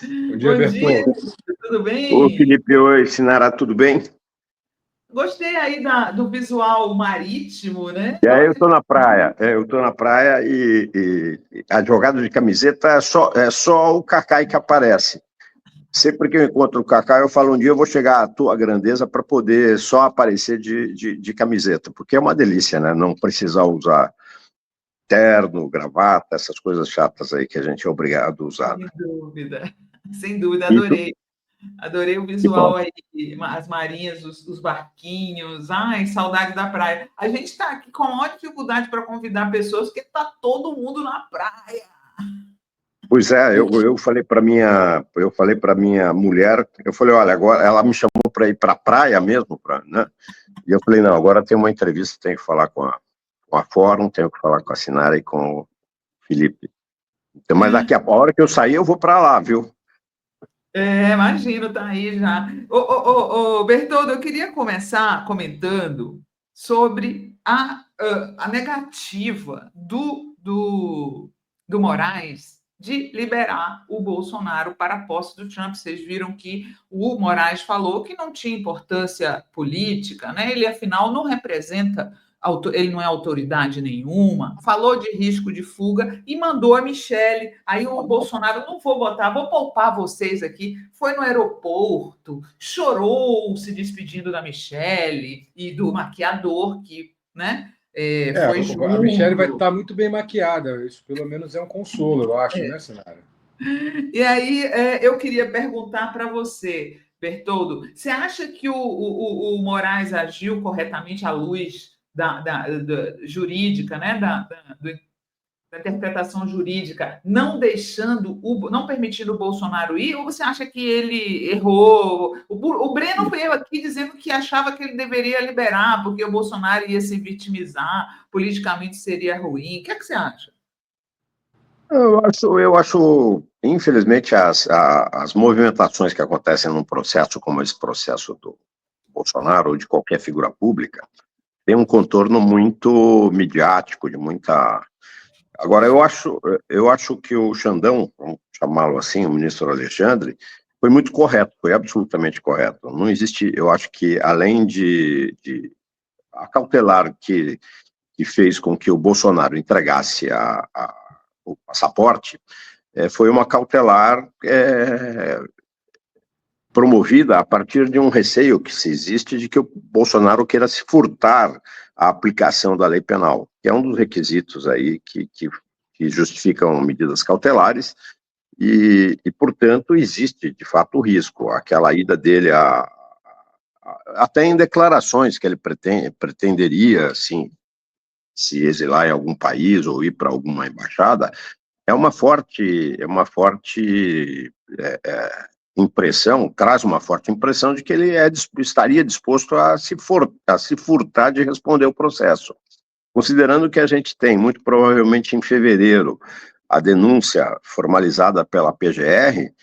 Bom dia, Bom dia, Bertol. tudo Ô, bem? Felipe, oi, Sinara, tudo bem? Gostei aí do visual marítimo, né? E aí, eu tô na praia e a jogada de camiseta é só o Cacai que aparece. Sempre que eu encontro o Cacai, eu falo, um dia eu vou chegar à tua grandeza para poder só aparecer de camiseta, porque é uma delícia, né? Não precisar usar terno, gravata, essas coisas chatas aí que a gente é obrigado a usar, né? Sem dúvida, sem dúvida, E tu, adorei. Adorei o que bom. visual aí, as marinhas, os barquinhos. Ai, saudade da praia. A gente está aqui com a maior dificuldade para convidar pessoas, porque está todo mundo na praia. Pois é, eu falei para minha mulher, eu falei, olha, agora ela me chamou para ir para a praia mesmo, né? E eu falei, não, agora tem uma entrevista, tenho que falar com a Fórum, tenho que falar com a Sinara e com o Felipe. Então, mas daqui a hora que eu sair, eu vou para lá, viu? Imagino, tá aí já. Ô, Bertoldo, eu queria começar comentando sobre a negativa do Moraes de liberar o Bolsonaro para a posse do Trump. Vocês viram que o Moraes falou que não tinha importância política, né? Ele, afinal, não representa, ele não é autoridade nenhuma, falou de risco de fuga e mandou a Michelle. Aí o Bolsonaro, não vou botar, vou poupar vocês aqui, foi no aeroporto, chorou se despedindo da Michelle e do maquiador que, né, foi A Michelle vai junto. estar muito bem maquiada. Isso pelo menos é um consolo, eu acho, né, Sinara? E aí eu queria perguntar para você, Bertoldo, você acha que o Moraes agiu corretamente à luz da jurídica, né, da interpretação jurídica, não permitindo o Bolsonaro ir, ou você acha que ele errou? O Breno veio aqui dizendo que achava que ele deveria liberar, porque o Bolsonaro ia se vitimizar, politicamente seria ruim. O que é que você acha? Eu acho, infelizmente, as movimentações que acontecem num processo como esse processo do Bolsonaro ou de qualquer figura pública, tem um contorno muito midiático, de muita. Agora, eu acho que o Xandão, vamos chamá-lo assim, o ministro Alexandre, foi muito correto, foi absolutamente correto. Não existe, eu acho que além de a cautelar que fez com que o Bolsonaro entregasse o passaporte, foi uma cautelar promovida a partir de um receio que se existe de que o Bolsonaro queira se furtar à aplicação da lei penal, que é um dos requisitos aí que justificam medidas cautelares e, portanto, existe de fato o risco. Aquela ida dele até em declarações que ele pretenderia, assim, se exilar em algum país ou ir para alguma embaixada, é uma forte impressão, traz uma forte impressão de que ele estaria disposto a se furtar de responder o processo. Considerando que a gente tem, muito provavelmente em fevereiro, a denúncia formalizada pela PGR,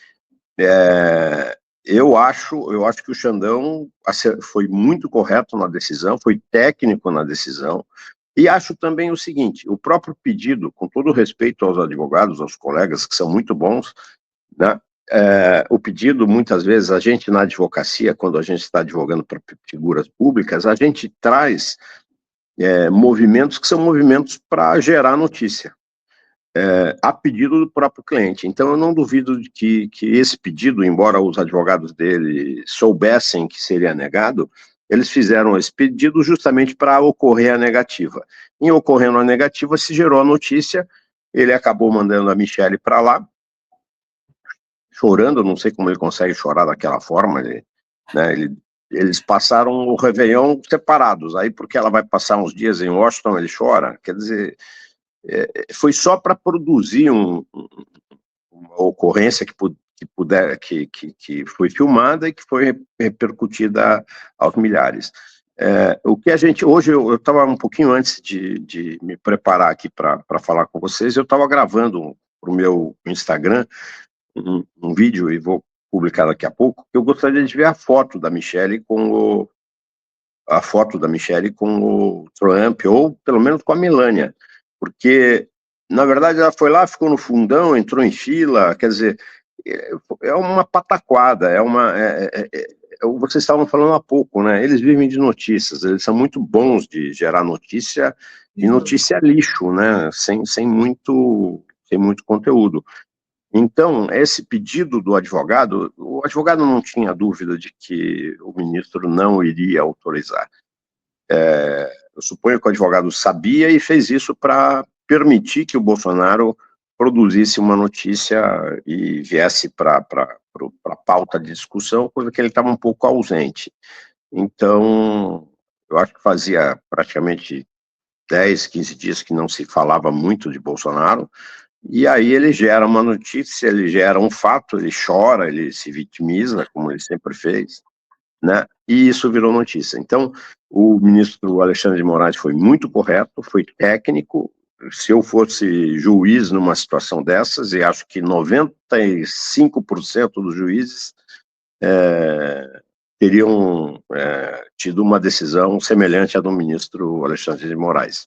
eu acho que o Xandão foi muito correto na decisão, foi técnico na decisão, e acho também o seguinte, o próprio pedido, com todo respeito aos advogados, aos colegas, que são muito bons, né? O pedido, muitas vezes, a gente na advocacia, quando a gente está advogando para figuras públicas, a gente traz movimentos que são movimentos para gerar notícia, a pedido do próprio cliente. Então, eu não duvido de que esse pedido, embora os advogados dele soubessem que seria negado, eles fizeram esse pedido justamente para ocorrer a negativa. Em ocorrendo a negativa, se gerou a notícia, ele acabou mandando a Michelle para lá, chorando, não sei como ele consegue chorar daquela forma, né, eles passaram o Réveillon separados, aí porque ela vai passar uns dias em Washington, ele chora, quer dizer, foi só para produzir uma ocorrência que foi filmada e que foi repercutida aos milhares. O que a gente, hoje, eu estava um pouquinho antes de me preparar aqui para falar com vocês, eu estava gravando para o meu Instagram um vídeo, e vou publicar daqui a pouco, que eu gostaria de ver a foto da Michelle com o Trump, ou pelo menos com a Melania, porque, na verdade, ela foi lá, ficou no fundão, entrou em fila, quer dizer, é uma pataquada, vocês estavam falando há pouco, né? Eles vivem de notícias, eles são muito bons de gerar notícia, e notícia lixo, né? Sem muito conteúdo. Então, esse pedido do advogado, o advogado não tinha dúvida de que o ministro não iria autorizar. Eu suponho que o advogado sabia e fez isso para permitir que o Bolsonaro produzisse uma notícia e viesse para a pauta de discussão, coisa que ele estava um pouco ausente. Então, eu acho que fazia praticamente 10, 15 dias que não se falava muito de Bolsonaro, e aí ele gera uma notícia, ele gera um fato, ele chora, ele se vitimiza, como ele sempre fez, né? E isso virou notícia. Então, o ministro Alexandre de Moraes foi muito correto, foi técnico. Se eu fosse juiz numa situação dessas, e acho que 95% dos juízes teriam tido uma decisão semelhante à do ministro Alexandre de Moraes.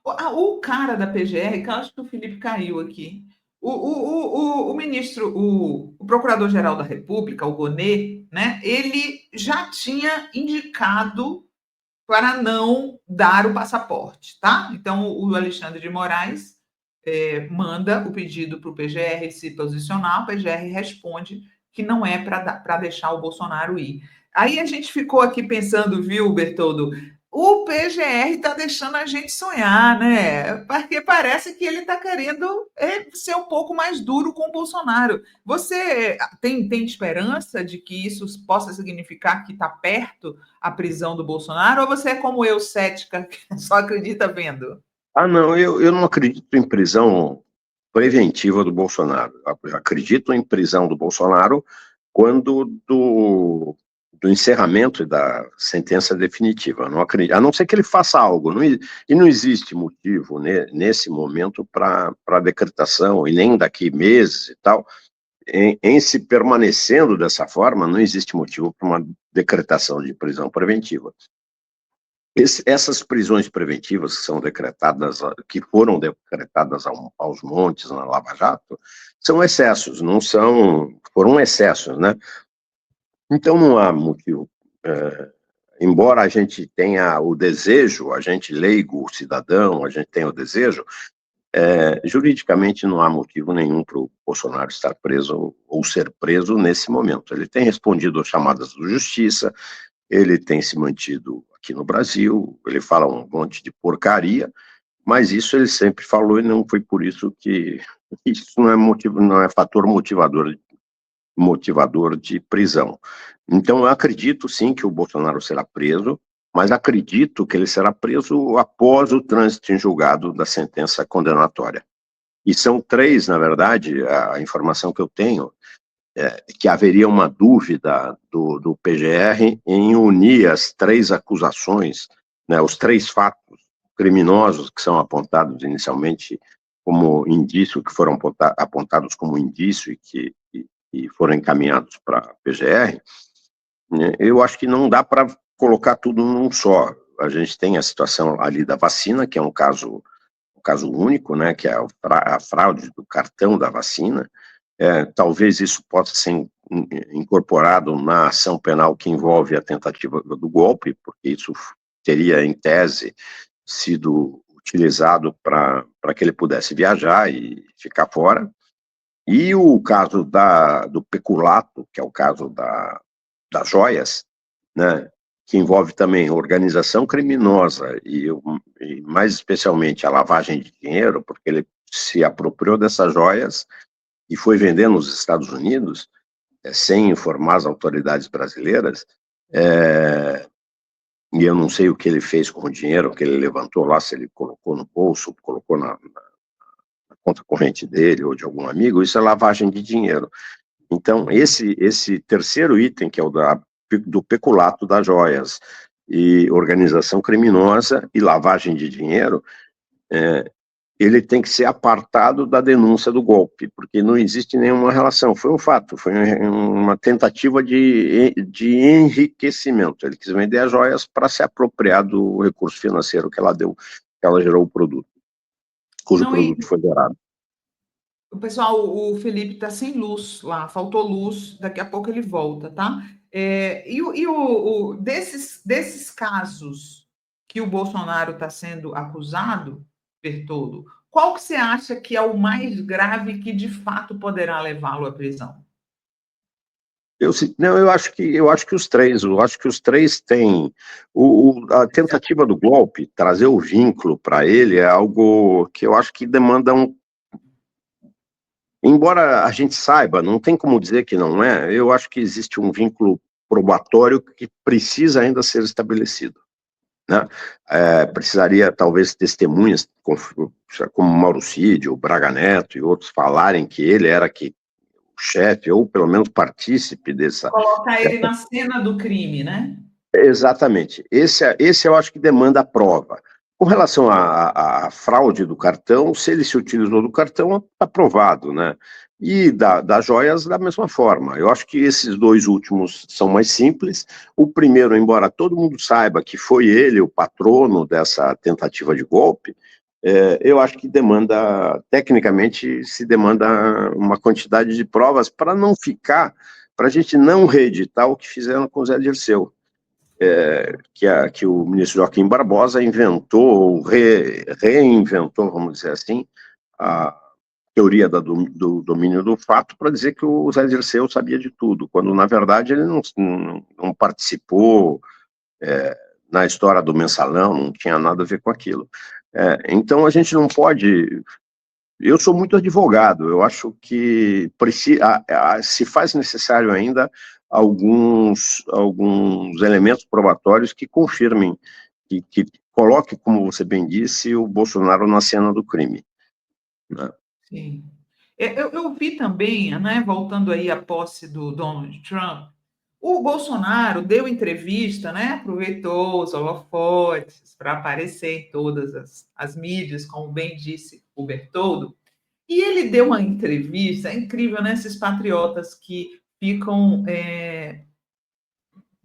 O cara da PGR, que eu acho que o Felipe caiu aqui, o ministro, o procurador-geral da República, o Gonê, né, ele já tinha indicado para não dar o passaporte, tá? Então, o Alexandre de Moraes manda o pedido para o PGR se posicionar, o PGR responde que não é para deixar o Bolsonaro ir. Aí a gente ficou aqui pensando, viu, Bertoldo, o PGR está deixando a gente sonhar, né? Porque parece que ele está querendo ser um pouco mais duro com o Bolsonaro. Você tem esperança de que isso possa significar que está perto a prisão do Bolsonaro? Ou você é como eu, cética, que só acredita vendo? Não, eu não acredito em prisão preventiva do Bolsonaro. Eu acredito em prisão do Bolsonaro quando do encerramento da sentença definitiva. Não acredito, a não ser que ele faça algo. E não existe motivo, né, nesse momento para decretação, e nem daqui meses e tal, em se permanecendo dessa forma, não existe motivo para uma decretação de prisão preventiva. Essas prisões preventivas que são decretadas, que foram decretadas aos montes na Lava Jato, são excessos, foram excessos, né? Então não há motivo, embora a gente tenha o desejo, a gente leigo, o cidadão, a gente tenha o desejo, juridicamente não há motivo nenhum para o Bolsonaro estar preso ou ser preso nesse momento. Ele tem respondido às chamadas da justiça, ele tem se mantido aqui no Brasil, ele fala um monte de porcaria, mas isso ele sempre falou e não foi por isso que isso não é fator motivador de prisão. Então eu acredito sim que o Bolsonaro será preso, mas acredito que ele será preso após o trânsito em julgado da sentença condenatória. E são 3, na verdade, a informação que eu tenho, que haveria uma dúvida do PGR em unir as 3 acusações, né, os 3 fatos criminosos que são apontados inicialmente como indício, que foram apontados como indício e foram encaminhados para a PGR. Eu acho que não dá para colocar tudo num só. A gente tem a situação ali da vacina, que é um caso único, né, que é a fraude do cartão da vacina. Talvez isso possa ser incorporado na ação penal que envolve a tentativa do golpe, porque isso teria, em tese, sido utilizado para que ele pudesse viajar e ficar fora. E o caso do peculato, que é o caso das joias, né, que envolve também organização criminosa e mais especialmente a lavagem de dinheiro, porque ele se apropriou dessas joias e foi vender nos Estados Unidos, sem informar as autoridades brasileiras, e eu não sei o que ele fez com o dinheiro que ele levantou lá, se ele colocou no bolso, colocou na conta corrente dele ou de algum amigo, isso é lavagem de dinheiro. Então, esse terceiro item, que é o do peculato das joias, e organização criminosa e lavagem de dinheiro, ele tem que ser apartado da denúncia do golpe, porque não existe nenhuma relação. Foi um fato, foi uma tentativa de enriquecimento. Ele quis vender as joias para se apropriar do recurso financeiro que ela deu, que ela gerou o produto, cujo produto foi gerado. O pessoal, o Felipe está sem luz lá, faltou luz, daqui a pouco ele volta, tá? Desses casos que o Bolsonaro está sendo acusado, Bertoldo, qual que você acha que é o mais grave que de fato poderá levá-lo à prisão? Não, eu acho que os três, têm a tentativa do golpe, trazer o vínculo para ele é algo que eu acho que demanda embora a gente saiba, não tem como dizer que não é, eu acho que existe um vínculo probatório que precisa ainda ser estabelecido, né? Precisaria talvez testemunhas como Mauro Cid, o Braga Neto e outros falarem que ele era o chefe, ou pelo menos partícipe dessa. Colocar ele na cena do crime, né? Exatamente. Esse eu acho que demanda a prova. Com relação à fraude do cartão, se ele se utilizou do cartão, está provado, né? E das joias, da mesma forma. Eu acho que esses dois últimos são mais simples. O primeiro, embora todo mundo saiba que foi ele o patrono dessa tentativa de golpe, eu acho que tecnicamente, se demanda uma quantidade de provas para a gente não reeditar o que fizeram com o Zé Dirceu. Que o ministro Joaquim Barbosa inventou, reinventou, vamos dizer assim, a teoria do domínio do fato para dizer que o Zé Dirceu sabia de tudo, quando, na verdade, ele não participou na história do mensalão, não tinha nada a ver com aquilo. Então, a gente não pode... Eu sou muito advogado, eu acho que se faz necessário ainda alguns elementos probatórios que confirmem, que coloque, como você bem disse, o Bolsonaro na cena do crime, né? Sim. Eu vi também, né, voltando aí à posse do Donald Trump, o Bolsonaro deu entrevista, né, aproveitou os holofotes para aparecer em todas as mídias, como bem disse o Bertoldo, e ele deu uma entrevista, é incrível, né, esses patriotas que ficam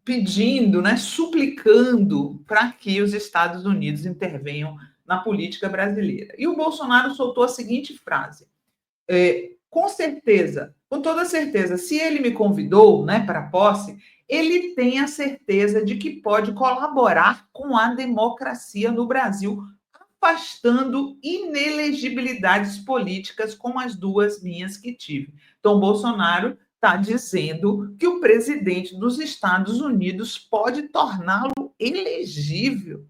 pedindo, né, suplicando para que os Estados Unidos intervenham na política brasileira. E o Bolsonaro soltou a seguinte frase: com certeza, com toda certeza, se ele me convidou, né, para a posse, ele tem a certeza de que pode colaborar com a democracia no Brasil, afastando inelegibilidades políticas como as duas minhas que tive. Então, Bolsonaro está dizendo que o presidente dos Estados Unidos pode torná-lo elegível.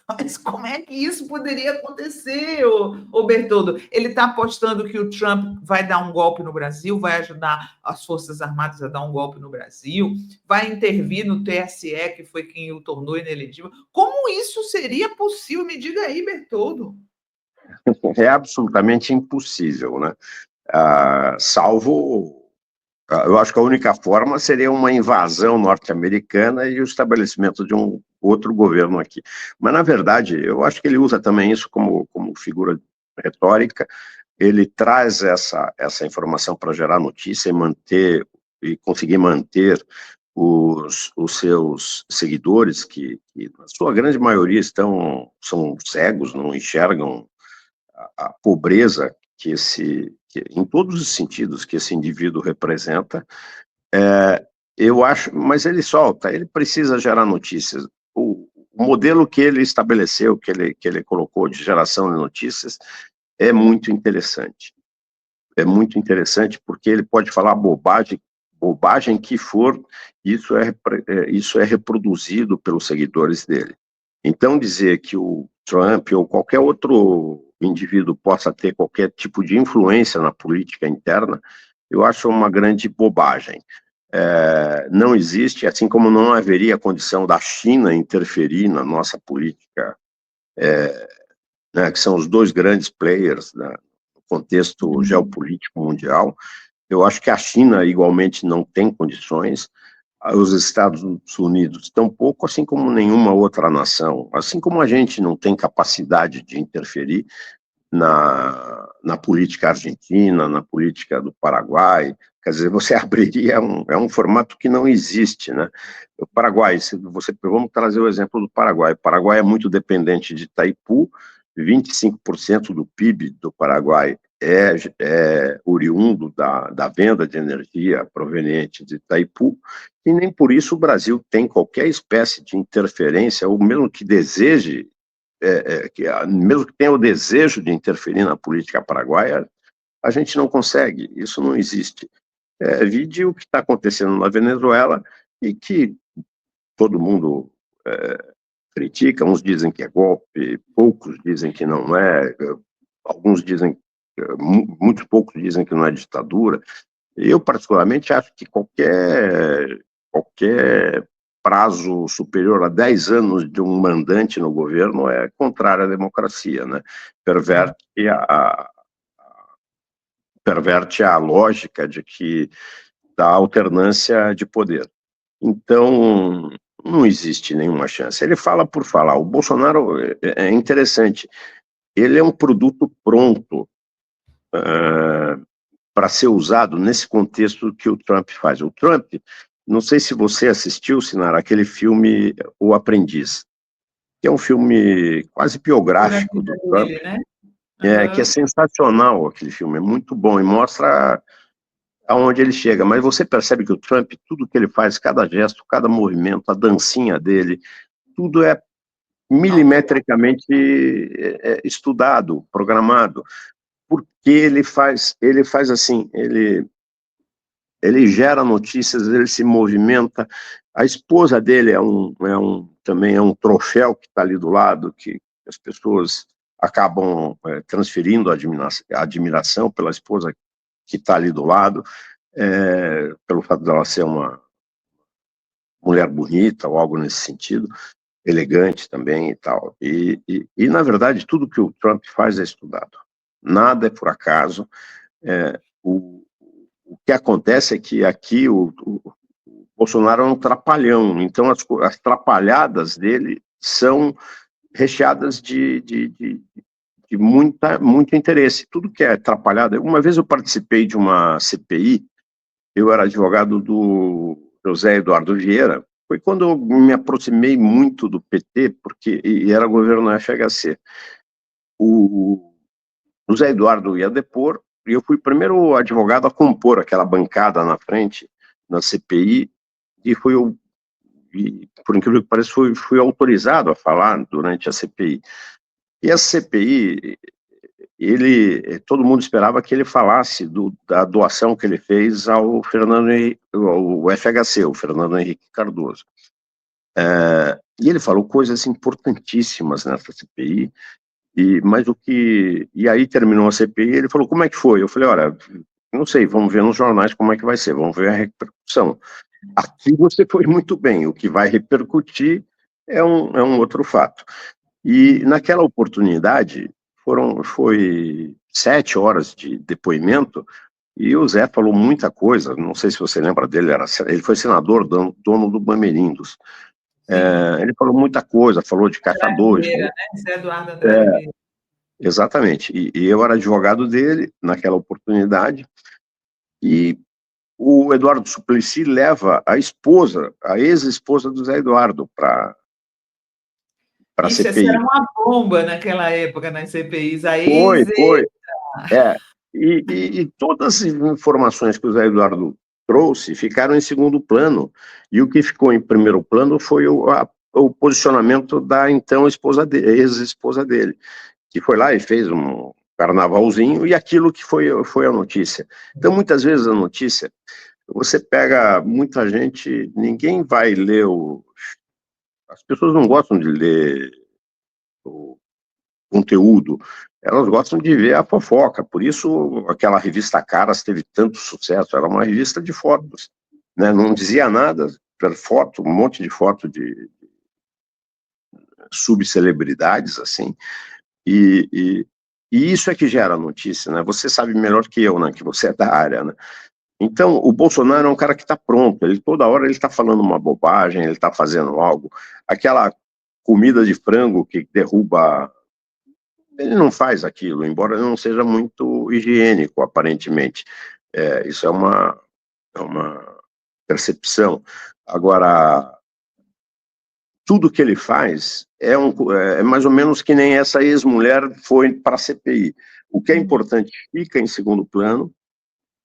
Mas como é que isso poderia acontecer, ô Bertoldo? Ele está apostando que o Trump vai dar um golpe no Brasil, vai ajudar as Forças Armadas a dar um golpe no Brasil, vai intervir no TSE, que foi quem o tornou inelegível. Como isso seria possível? Me diga aí, Bertoldo. É absolutamente impossível, né? Salvo... Eu acho que a única forma seria uma invasão norte-americana e o estabelecimento de um outro governo aqui. Mas, na verdade, eu acho que ele usa também isso como figura retórica. Ele traz essa informação para gerar notícia e conseguir manter os seus seguidores, que na sua grande maioria são cegos, não enxergam a pobreza que em todos os sentidos que esse indivíduo representa. Eu acho, mas ele precisa gerar notícias. O modelo que ele estabeleceu, que ele colocou de geração de notícias, é muito interessante. É muito interessante porque ele pode falar bobagem que for, isso é reproduzido pelos seguidores dele. Então, dizer que o Trump ou qualquer outro indivíduo possa ter qualquer tipo de influência na política interna, eu acho uma grande bobagem. Não existe, assim como não haveria condição da China interferir na nossa política, né, que são os dois grandes players, né, no contexto geopolítico mundial. Eu acho que a China igualmente não tem condições, os Estados Unidos tampouco, assim como nenhuma outra nação, assim como a gente não tem capacidade de interferir na política argentina, na política do Paraguai. Quer dizer, você abriria um formato que não existe, né? O Paraguai, vamos trazer o exemplo do Paraguai. O Paraguai é muito dependente de Itaipu, 25% do PIB do Paraguai é oriundo da venda de energia proveniente de Itaipu, e nem por isso o Brasil tem qualquer espécie de interferência, ou mesmo que deseje, mesmo que tenha o desejo de interferir na política paraguaia, a gente não consegue, isso não existe. Vide o que está acontecendo na Venezuela e que todo mundo critica, uns dizem que é golpe, poucos dizem que não é, alguns dizem, muito poucos dizem que não é ditadura. Eu, particularmente, acho que qualquer prazo superior a 10 anos de um mandante no governo é contrário à democracia, né? Perverte a lógica da alternância de poder. Então, não existe nenhuma chance. Ele fala por falar. O Bolsonaro é interessante. Ele é um produto pronto para ser usado nesse contexto que o Trump faz. O Trump, não sei se você assistiu, Sinara, aquele filme O Aprendiz, que é um filme quase biográfico do Trump, né? Que é sensacional aquele filme, é muito bom e mostra aonde ele chega, mas você percebe que o Trump, tudo que ele faz, cada gesto, cada movimento, a dancinha dele, tudo é milimetricamente estudado, programado, porque ele faz assim, ele gera notícias, ele se movimenta, a esposa dele também é um troféu que está ali do lado, que as pessoas acabam transferindo a admiração pela esposa que está ali do lado, pelo fato dela ser uma mulher bonita ou algo nesse sentido, elegante também e tal. E na verdade, tudo que o Trump faz é estudado. Nada é por acaso. O que acontece é que aqui o Bolsonaro é um trapalhão, então as trapalhadas dele são recheadas de muito interesse. Tudo que é atrapalhado. Uma vez eu participei de uma CPI, eu era advogado do José Eduardo Vieira, foi quando eu me aproximei muito do PT, porque era governo FHC. O José Eduardo ia depor, e eu fui o primeiro advogado a compor aquela bancada na frente, na CPI, e por incrível que pareça, fui autorizado a falar durante a CPI. E essa CPI, todo mundo esperava que ele falasse da doação que ele fez ao FHC, o Fernando Henrique Cardoso. E ele falou coisas importantíssimas nessa CPI, e aí terminou a CPI, ele falou, como é que foi? Eu falei, olha, não sei, vamos ver nos jornais como é que vai ser, vamos ver a repercussão. Aqui você foi muito bem, o que vai repercutir é um outro fato. E naquela oportunidade, foi 7 horas de depoimento, e o Zé falou muita coisa, não sei se você lembra dele, ele foi senador, dono do Bamerindos. Ele falou muita coisa, falou de caçadores. Né? Zé Eduardo André Vieira. Exatamente, e eu era advogado dele naquela oportunidade, e o Eduardo Suplicy leva a ex-esposa do Zé Eduardo para a CPI. Isso era uma bomba naquela época nas CPIs. Foi. E todas as informações que o Zé Eduardo trouxe ficaram em segundo plano, e o que ficou em primeiro plano foi o posicionamento da então ex-esposa dele, que foi lá e fez um carnavalzinho, e aquilo que foi a notícia. Então, muitas vezes a notícia, você pega muita gente, ninguém vai ler as pessoas não gostam de ler o conteúdo, elas gostam de ver a fofoca, por isso aquela revista Caras teve tanto sucesso, era uma revista de fotos, né? Não dizia nada, era foto, um monte de foto de subcelebridades, assim, e isso é que gera notícia, né? Você sabe melhor que eu, né? Que você é da área, né? Então, o Bolsonaro é um cara que está pronto, toda hora ele está falando uma bobagem, ele está fazendo algo, aquela comida de frango que derruba, ele não faz aquilo, embora não seja muito higiênico, aparentemente. Isso é uma percepção. Agora, tudo que ele faz é mais ou menos que nem essa ex-mulher foi para a CPI. O que é importante fica em segundo plano,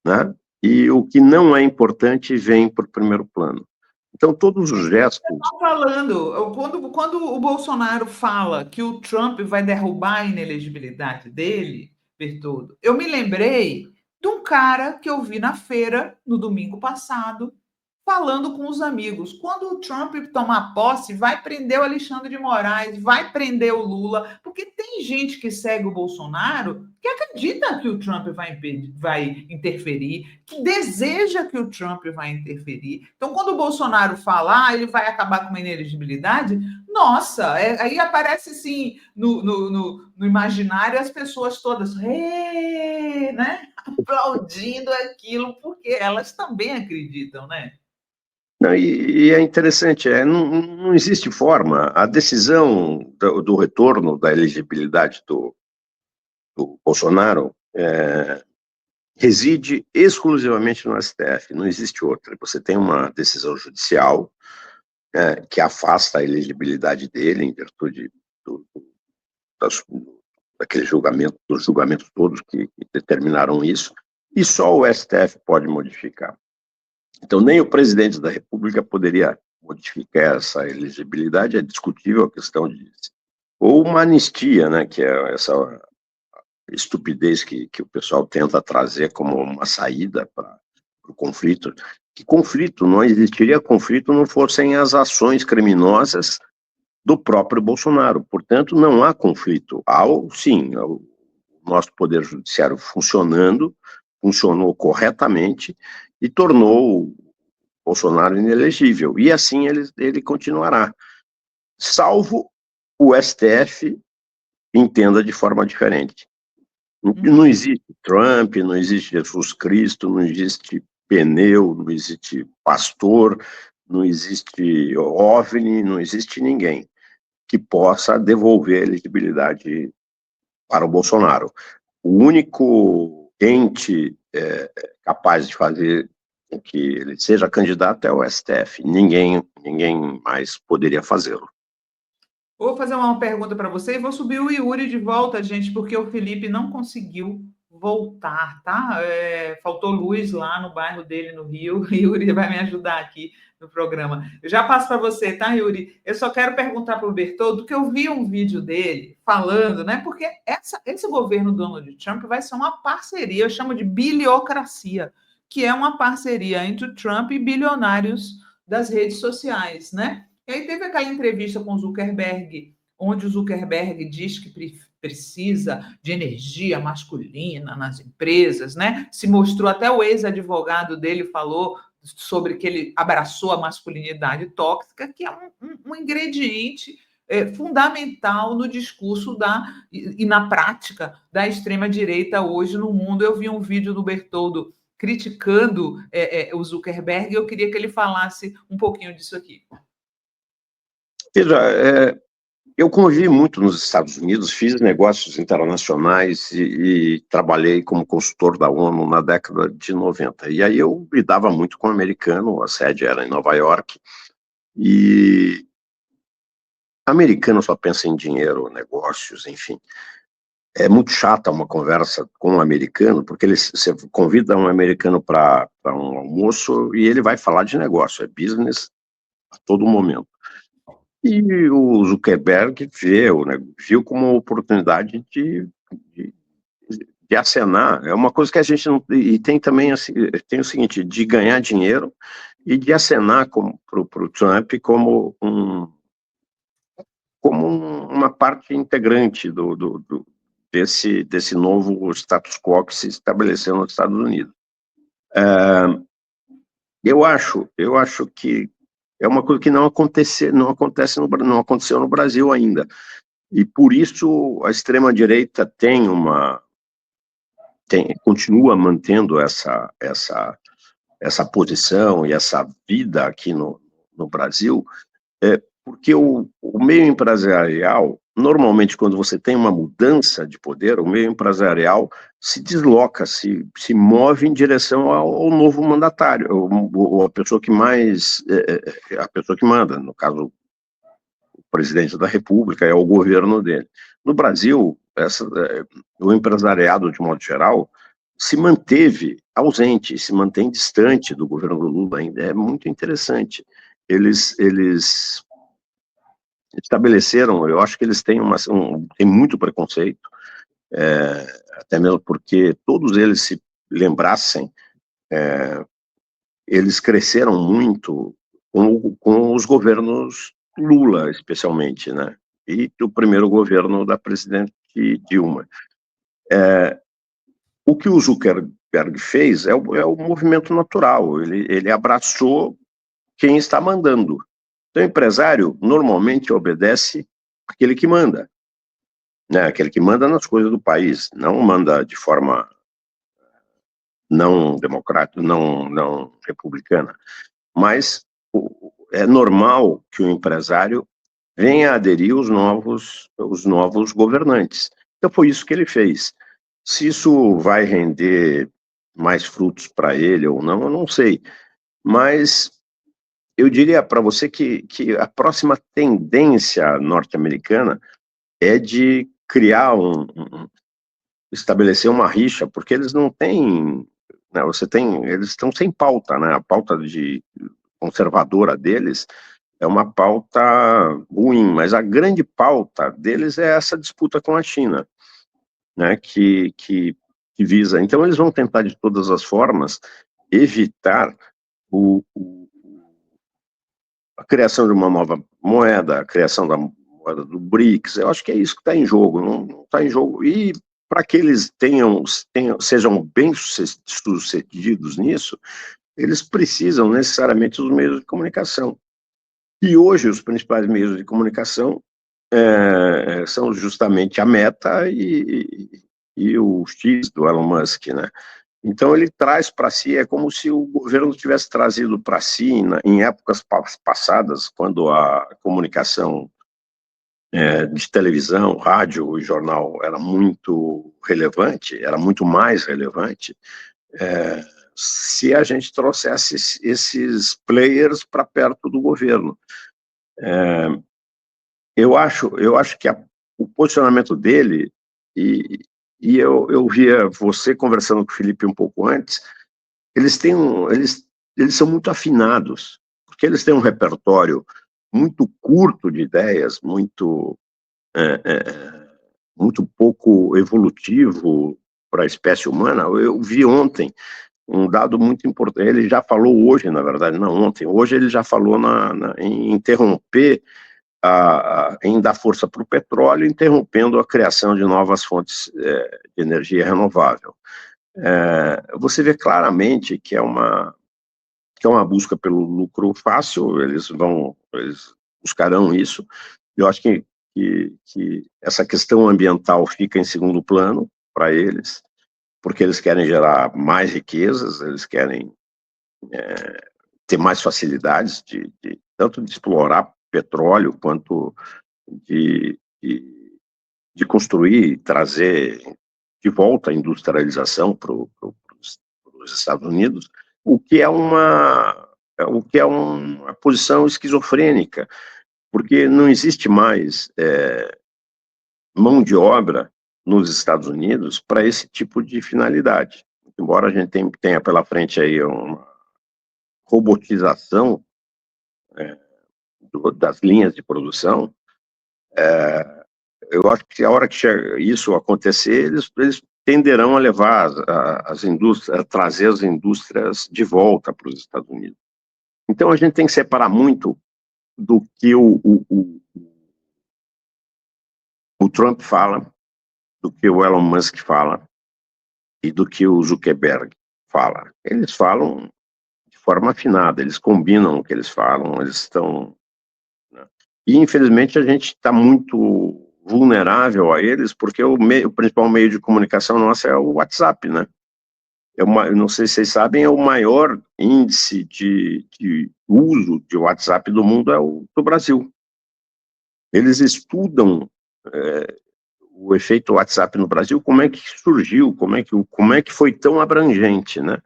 né? E o que não é importante vem para o primeiro plano. Então, todos os gestos... Falando, quando o Bolsonaro fala que o Trump vai derrubar a inelegibilidade dele, Bertoldo, eu me lembrei de um cara que eu vi na feira no domingo passado, falando com os amigos. Quando o Trump tomar posse, vai prender o Alexandre de Moraes, vai prender o Lula, porque tem gente que segue o Bolsonaro que acredita que o Trump vai interferir, que deseja que o Trump vai interferir. Então, quando o Bolsonaro fala, ele vai acabar com uma inelegibilidade, nossa, aí aparece assim no imaginário as pessoas todas, né, aplaudindo aquilo, porque elas também acreditam, né? Não, e é interessante, não existe forma, a decisão do retorno da elegibilidade do Bolsonaro reside exclusivamente no STF, não existe outra. Você tem uma decisão judicial que afasta a elegibilidade dele em virtude daquele julgamento, dos julgamentos todos que determinaram isso, e só o STF pode modificar. Então, nem o presidente da República poderia modificar essa elegibilidade, é discutível a questão de... Ou uma anistia, né, que é essa estupidez que o pessoal tenta trazer como uma saída para o conflito. Que conflito, não existiria conflito não fossem as ações criminosas do próprio Bolsonaro. Portanto, não há conflito. Há, sim, o nosso Poder Judiciário funcionou corretamente e tornou o Bolsonaro inelegível. E assim ele continuará. Salvo o STF entenda de forma diferente. Não existe Trump, não existe Jesus Cristo, não existe pneu, não existe pastor, não existe OVNI, não existe ninguém que possa devolver a elegibilidade para o Bolsonaro. O único ente capaz de fazer com que ele seja candidato é o STF. Ninguém mais poderia fazê-lo. Vou fazer uma pergunta para você e vou subir o Yuri de volta, gente, porque o Felipe não conseguiu voltar, tá? Faltou luz lá no bairro dele, no Rio. O Yuri vai me ajudar aqui no programa. Eu já passo para você, tá, Yuri? Eu só quero perguntar para o Bertoldo, que eu vi um vídeo dele falando, né? Porque esse governo Donald Trump vai ser uma parceria, eu chamo de biliocracia, que é uma parceria entre o Trump e bilionários das redes sociais, né? E aí teve aquela entrevista com o Zuckerberg, onde o Zuckerberg diz que precisa de energia masculina nas empresas, né? Se mostrou, até o ex-advogado dele falou sobre que ele abraçou a masculinidade tóxica, que é um ingrediente fundamental no discurso e na prática da extrema-direita hoje no mundo. Eu vi um vídeo do Bertoldo criticando o Zuckerberg e eu queria que ele falasse um pouquinho disso aqui. Veja, eu convivi muito nos Estados Unidos, fiz negócios internacionais e trabalhei como consultor da ONU na década de 90. E aí eu lidava muito com o americano, a sede era em Nova York, e americano só pensa em dinheiro, negócios, enfim. É muito chata uma conversa com um americano, porque você convida um americano para um almoço e ele vai falar de negócio, é business a todo momento. E o Zuckerberg viu como uma oportunidade de acenar. É uma coisa que a gente não... E tem também tem o seguinte, de ganhar dinheiro e de acenar para o Trump como uma parte integrante desse novo status quo que se estabeleceu nos Estados Unidos. Eu acho que é uma coisa que não aconteceu no Brasil ainda. E por isso a extrema-direita continua mantendo essa posição e essa vida aqui no Brasil, porque o meio empresarial, normalmente quando você tem uma mudança de poder, o meio empresarial se desloca, se move em direção ao novo mandatário, ou a pessoa que manda, no caso, o presidente da República, é o governo dele. No Brasil, o empresariado, de modo geral, se manteve ausente, se mantém distante do governo do Lula ainda. É muito interessante. Eles estabeleceram, eu acho que eles têm têm muito preconceito, até mesmo porque todos eles se lembrassem, eles cresceram muito com os governos Lula, especialmente, né? E o primeiro governo da presidente Dilma. O que o Zuckerberg fez é o movimento natural, ele abraçou quem está mandando. Então, o empresário normalmente obedece aquele que manda, né? Aquele que manda nas coisas do país, não manda de forma não democrática, não republicana. Mas é normal que o empresário venha aderir os novos governantes. Então, foi isso que ele fez. Se isso vai render mais frutos para ele ou não, eu não sei. Mas eu diria para você que a próxima tendência norte-americana é de criar estabelecer uma rixa, porque eles não têm, né, eles estão sem pauta, né? A pauta conservadora deles é uma pauta ruim, mas a grande pauta deles é essa disputa com a China, né? Que visa. Então eles vão tentar de todas as formas evitar a criação de uma nova moeda, a criação da moeda do BRICS. Eu acho que é isso que está em jogo, não está em jogo. E para que eles sejam bem-sucedidos nisso, eles precisam necessariamente dos meios de comunicação. E hoje os principais meios de comunicação são justamente a Meta e o X do Elon Musk, né? Então ele traz para si, é como se o governo tivesse trazido para si, em épocas passadas, quando a comunicação de televisão, rádio e jornal era muito relevante, era muito mais relevante, se a gente trouxesse esses players para perto do governo. Eu acho que o posicionamento dele, e eu via você conversando com o Felipe um pouco antes, eles são muito afinados, porque eles têm um repertório muito curto de ideias, muito pouco evolutivo para a espécie humana. Eu vi ontem um dado muito importante, ele já falou hoje, na verdade, não ontem, hoje ele já falou em interromper, em dar força para o petróleo, interrompendo a criação de novas fontes de energia renovável. Você vê claramente que é uma busca pelo lucro fácil, eles buscarão isso. Eu acho que essa questão ambiental fica em segundo plano para eles, porque eles querem gerar mais riquezas, eles querem ter mais facilidades tanto de explorar petróleo quanto de construir e trazer de volta a industrialização para os Estados Unidos, o que é uma posição esquizofrênica, porque não existe mais mão de obra nos Estados Unidos para esse tipo de finalidade. Embora a gente tenha pela frente aí uma robotização das linhas de produção, eu acho que a hora que isso acontecer, eles tenderão a levar as indústrias, a trazer as indústrias de volta para os Estados Unidos. Então a gente tem que separar muito do que o Trump fala, do que o Elon Musk fala e do que o Zuckerberg fala. Eles falam de forma afinada, eles combinam o que eles falam, eles estão... né? E infelizmente a gente está muito vulnerável a eles, porque o principal meio de comunicação nossa é o WhatsApp, né? Não sei se vocês sabem, é o maior índice de uso de WhatsApp do mundo é o do Brasil. Eles estudam o efeito WhatsApp no Brasil, como é que surgiu, como é que foi tão abrangente, né?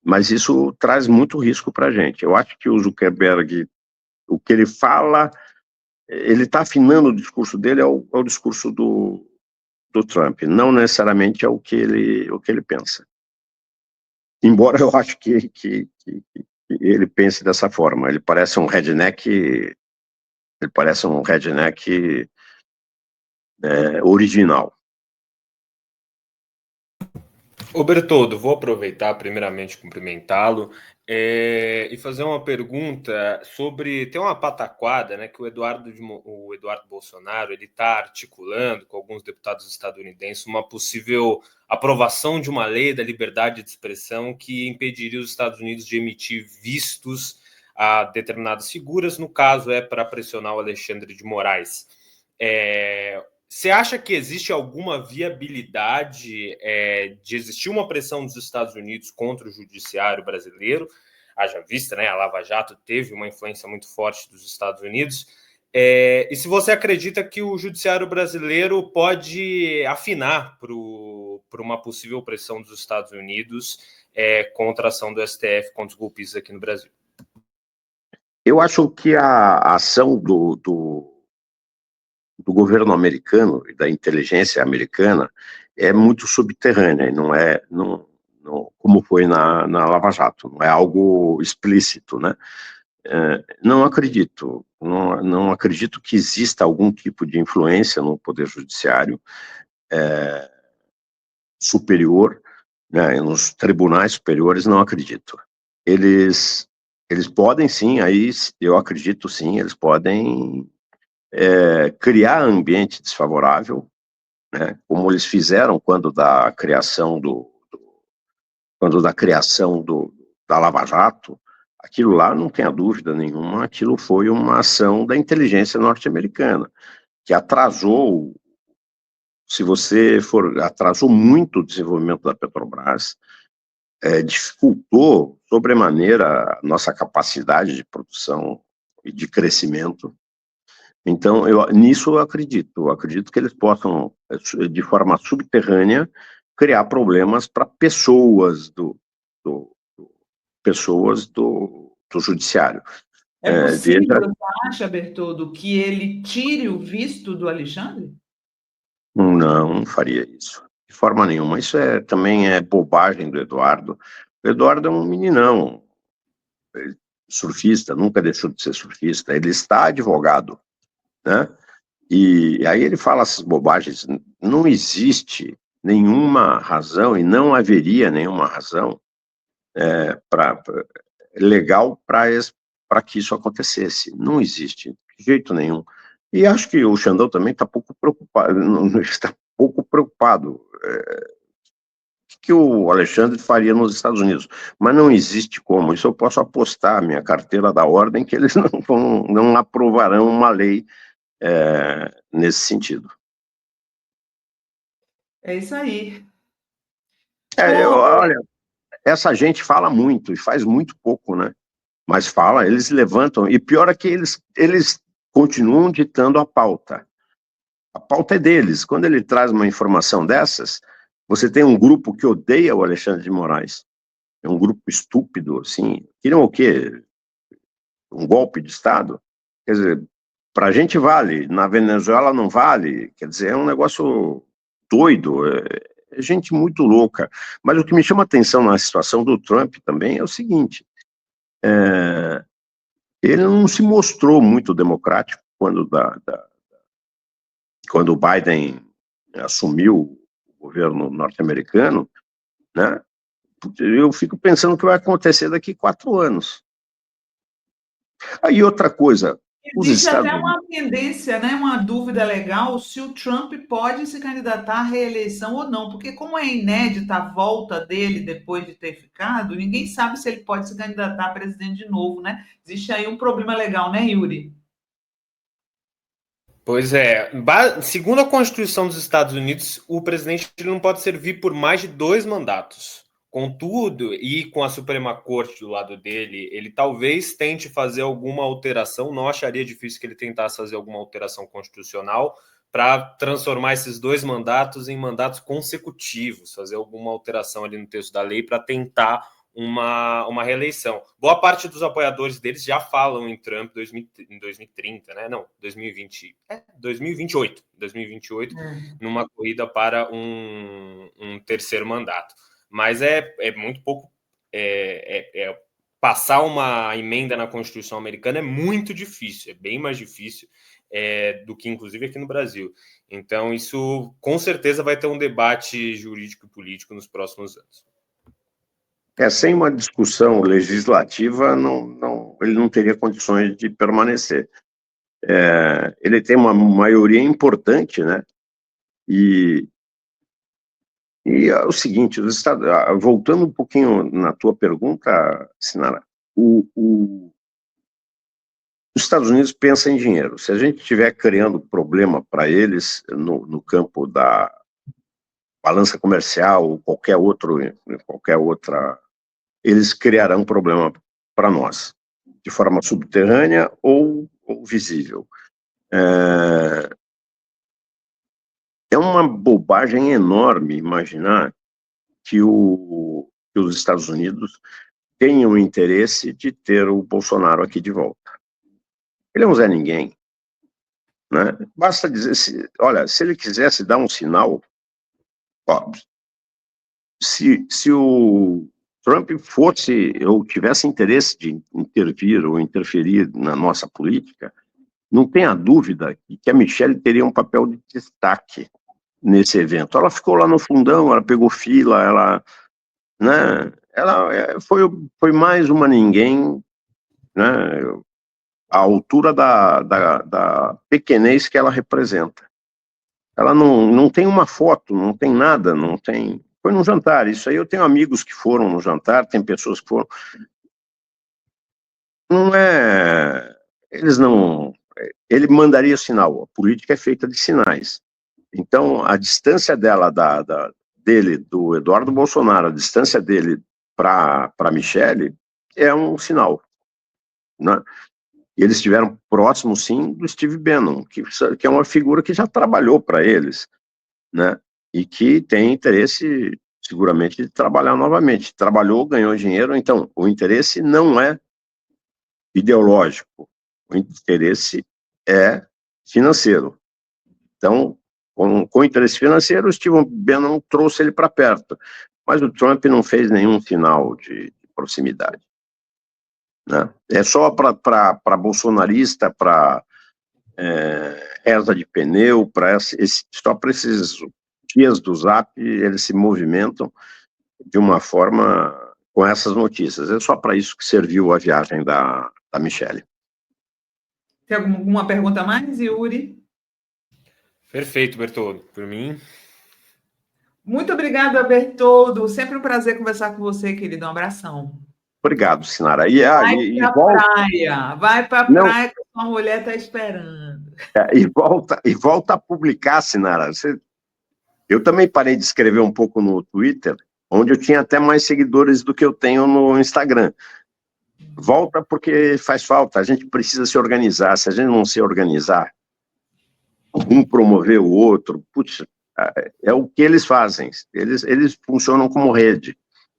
Mas isso traz muito risco para a gente. Eu acho que o Zuckerberg, o que ele fala ele está afinando o discurso dele ao discurso do Trump, não necessariamente é o que ele pensa. Embora eu acho que ele pense dessa forma, ele parece um redneck original. Ô Bertoldo, vou aproveitar primeiramente cumprimentá-lo e fazer uma pergunta sobre, tem uma pataquada, né, que o Eduardo Bolsonaro ele está articulando com alguns deputados estadunidenses uma possível aprovação de uma lei da liberdade de expressão que impediria os Estados Unidos de emitir vistos a determinadas figuras, no caso para pressionar o Alexandre de Moraes. Você acha que existe alguma viabilidade de existir uma pressão dos Estados Unidos contra o judiciário brasileiro? Haja vista, né? A Lava Jato teve uma influência muito forte dos Estados Unidos. E se você acredita que o judiciário brasileiro pode afinar para uma possível pressão dos Estados Unidos contra a ação do STF contra os golpistas aqui no Brasil? Eu acho que a ação do governo americano e da inteligência americana é muito subterrânea, e não como foi na Lava Jato, não é algo explícito, né? Não acredito que exista algum tipo de influência no Poder Judiciário superior, né, nos tribunais superiores, não acredito. Eles podem sim, aí eu acredito sim, eles podem criar ambiente desfavorável, né, como eles fizeram quando da criação da Lava Jato. Aquilo lá, não tenha dúvida nenhuma, aquilo foi uma ação da inteligência norte-americana, que atrasou muito o desenvolvimento da Petrobras, dificultou sobremaneira a nossa capacidade de produção e de crescimento. Então, nisso eu acredito que eles possam, de forma subterrânea, criar problemas para pessoas do judiciário. É possível, você acha, Bertoldo, que ele tire o visto do Alexandre? Não faria isso, de forma nenhuma. Isso também é bobagem do Eduardo. O Eduardo é um meninão, surfista, nunca deixou de ser surfista, ele está advogado, né? E aí ele fala essas bobagens. Não existe nenhuma razão, e não haveria nenhuma razão legal para que isso acontecesse. Não existe, de jeito nenhum. E acho que o Xandão também está pouco preocupado. Está pouco preocupado. O que o Alexandre faria nos Estados Unidos? Mas não existe como. Isso eu posso apostar, minha carteira da ordem, que eles não aprovarão uma lei nesse sentido. É isso aí. Olha, essa gente fala muito e faz muito pouco, né? Mas fala, eles levantam, e pior é que eles continuam ditando a pauta. A pauta é deles. Quando ele traz uma informação dessas, você tem um grupo que odeia o Alexandre de Moraes. É um grupo estúpido, assim. Queriam o quê? Um golpe de Estado? Quer dizer, para a gente vale, na Venezuela não vale. Quer dizer, é um negócio doido, é gente muito louca. Mas o que me chama a atenção na situação do Trump também é o seguinte: ele não se mostrou muito democrático quando o Biden assumiu o governo norte-americano, né? Eu fico pensando o que vai acontecer daqui 4 anos. Aí outra coisa, existe até uma tendência, né, uma dúvida legal, se o Trump pode se candidatar à reeleição ou não, porque como é inédita a volta dele depois de ter ficado, ninguém sabe se ele pode se candidatar a presidente de novo, né? Existe aí um problema legal, né, Yuri? Pois é. Segundo a Constituição dos Estados Unidos, o presidente não pode servir por mais de 2 mandatos. Contudo, e com a Suprema Corte do lado dele, ele talvez tente fazer alguma alteração. Não acharia difícil que ele tentasse fazer alguma alteração constitucional para transformar esses 2 mandatos em mandatos consecutivos, fazer alguma alteração ali no texto da lei para tentar uma reeleição. Boa parte dos apoiadores deles já falam em Trump em 2030, né? Não, 2028, numa corrida para um terceiro mandato. Mas é muito pouco. Passar uma emenda na Constituição americana é muito difícil, é bem mais difícil do que, inclusive, aqui no Brasil. Então, isso com certeza vai ter um debate jurídico e político nos próximos anos. Sem uma discussão legislativa, ele não teria condições de permanecer. Ele tem uma maioria importante, né? E é o seguinte, voltando um pouquinho na tua pergunta, Sinara, os Estados Unidos pensam em dinheiro. Se a gente estiver criando problema para eles no campo da balança comercial ou qualquer outra, eles criarão problema para nós, de forma subterrânea ou visível. É uma bobagem enorme imaginar que os Estados Unidos tenham o interesse de ter o Bolsonaro aqui de volta. Ele é um Zé Ninguém, né? Basta dizer, olha, se ele quisesse dar um sinal, se o Trump fosse ou tivesse interesse de intervir ou interferir na nossa política, não tenha dúvida que a Michelle teria um papel de destaque nesse evento. Ela ficou lá no fundão, ela pegou fila, ela foi mais uma ninguém, né, à altura da pequenez que ela representa. Ela não tem uma foto, não tem nada, não tem... Foi num jantar, isso aí eu tenho amigos que foram no jantar, tem pessoas que foram... Ele mandaria sinal, a política é feita de sinais. Então, a distância dele, do Eduardo Bolsonaro, a distância dele para Michelle é um sinal, né? E eles estiveram próximos, sim, do Steve Bannon, que é uma figura que já trabalhou para eles, né? E que tem interesse, seguramente, de trabalhar novamente. Trabalhou, ganhou dinheiro, então o interesse não é ideológico, o interesse é financeiro. Então, com interesse financeiro, o Steve Bannon trouxe ele para perto, mas o Trump não fez nenhum sinal de proximidade, né? É só para bolsonarista, para reza de pneu, só para esses dias do Zap, eles se movimentam de uma forma com essas notícias. É só para isso que serviu a viagem da Michelle. Tem alguma pergunta mais, Yuri? Perfeito, Bertoldo. Por mim... Muito obrigada, Bertoldo. Sempre um prazer conversar com você, querido. Um abração. Obrigado, Sinara. Vai para a praia que sua mulher está esperando. E volta a publicar, Sinara. Eu também parei de escrever um pouco no Twitter, onde eu tinha até mais seguidores do que eu tenho no Instagram. Volta porque faz falta, a gente precisa se organizar. Se a gente não se organizar, um promover o outro, putz, é o que eles fazem. Eles funcionam como rede.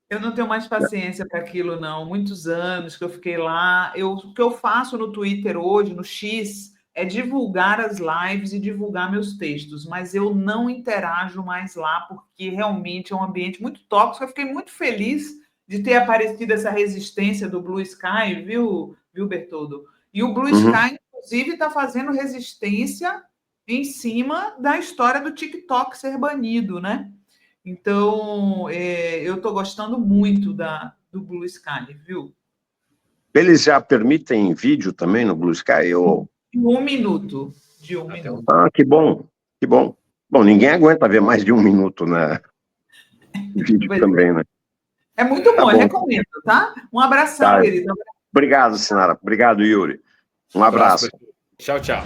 Eu não tenho mais paciência para aquilo, não. Muitos anos que eu fiquei lá. O que eu faço no Twitter hoje, no X, é divulgar as lives e divulgar meus textos, mas eu não interajo mais lá, porque realmente é um ambiente muito tóxico. Eu fiquei muito feliz de ter aparecido essa resistência do Blue Sky, viu Bertoldo? E o Blue Sky, inclusive, está fazendo resistência em cima da história do TikTok ser banido, né? Então, eu estou gostando muito do Blue Sky, viu? Eles já permitem vídeo também no Blue Sky? De 1 minuto. Ah, que bom, que bom. Bom, ninguém aguenta ver mais de 1 minuto, né? Vídeo também, né? É muito bom, eu recomendo, tá? Um abração, querido. Obrigado, Sinara. Obrigado, Yuri. Um abraço. Tchau, tchau.